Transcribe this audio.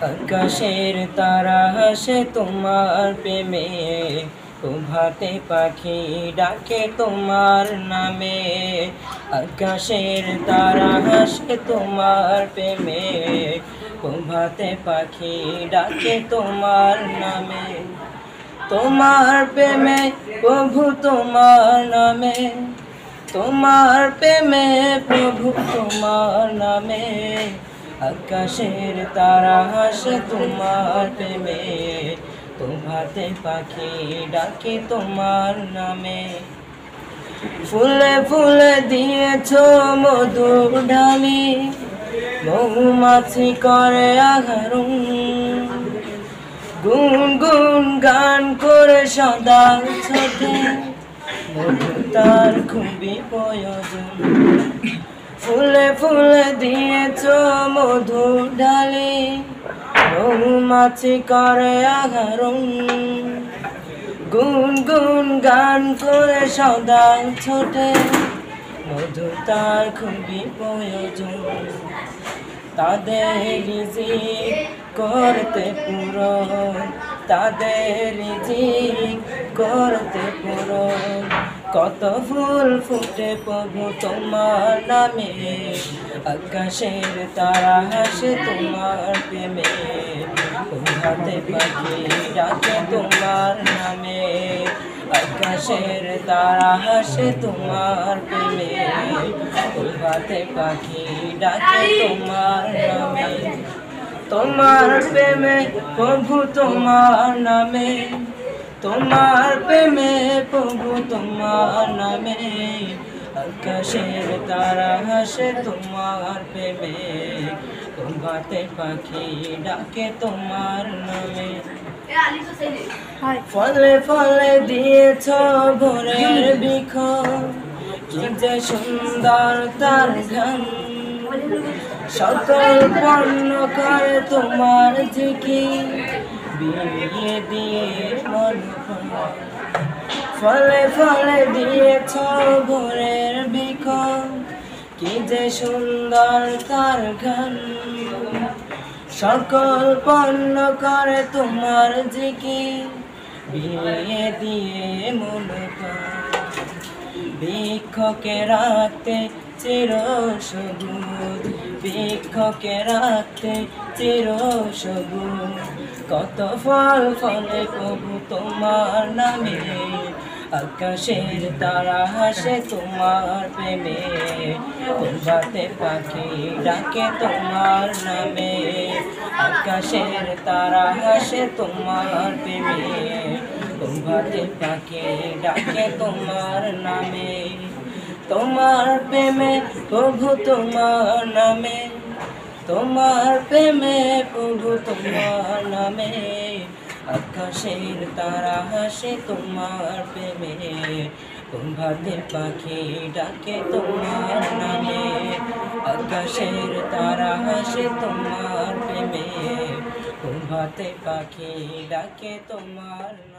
আকাশের তারা হাসে তোমার প্রেমে, প্রভাতে পাখি ডাকে তোমার নামে। আকাশের তারা হাসে তোমার প্রেমে, প্রভাতে পাখি ডাকে তোমার নামে। তোমার প্রেমে প্রভু তোমার নামে, তোমার প্রেমে প্রভু তোমার নামে। আকাশের তারা হাসে তোমার প্রেমে, প্রভাতে পাখি ডাকে তোমার নামে। ফুলে ফুলে দিয়েছ মধুর ঢালি, মৌমাছি করে আহরণ। গুনগুন গান করে সদা ছোটে, মধু তার খুবই প্রয়োজন। ফুলে ফুলে দিয়েছ মধুর ঢালি, মৌমাছি করে আহরণ। গুনগুন গান করে সদা ছোটে, মধু তার খুবই প্রয়োজন। তাদের রিজিক করতে পূরণ, তাদের রিজিক করতে পূরণ। কত ফুল ফুটে প্রভু তোমার নামে, আকাশের তারা হাসে তোমার প্রেমে, প্রভাতে পাখি ডাকে তোমার নামে। আকাশের তারা হাসে তোমার প্রেমে, প্রভাতে পাখি ডাকে তোমার নামে। তোমার প্রেমে প্রভু তোমার নামে, তোমার প্রেমে প্রভু তোমার নামে। আকাশের তারা হাসে তোমার প্রেমে, প্রভাতে পাখি ডাকে তোমার নামে। ফলে ফলে দিয়েছ ভোরের বিখন, কি যে সুন্দর তার গান। সকল পণ্য করে তোমার জিকির, বিয়ে দিয়ে মন। ফলে ফলে দিয়েছ ভোরের বিখন, কি যে সুন্দর তার গান। সকল পণ্য করে তোমার জিকির, বিয়ে দিয়ে মন। বৃক্ষকে রাখতে চির সবুজ, বৃক্ষকে রাখতে চির সবুজ। কত ফল ফলে প্রভু তোমার নামে, আকাশের তারা হাসে তোমার প্রেমে, প্রভাতে পাখি ডাকে তোমার নামে। আকাশের তারা হাসে তোমার প্রেমে, প্রভাতে পাখি ডাকে তোমার নামে। তোমার প্রেমে প্রভু তোমার নামে, তোমার প্রেমে প্রভু তোমার নামে। আকাশের তারা হাসে তোমার প্রেমে, প্রভাতে পাখি ডাকে তোমার নামে। আকাশের তারা হাসে তোমার প্রেমে, প্রভাতে পাখি ডাকে তোমার নামে।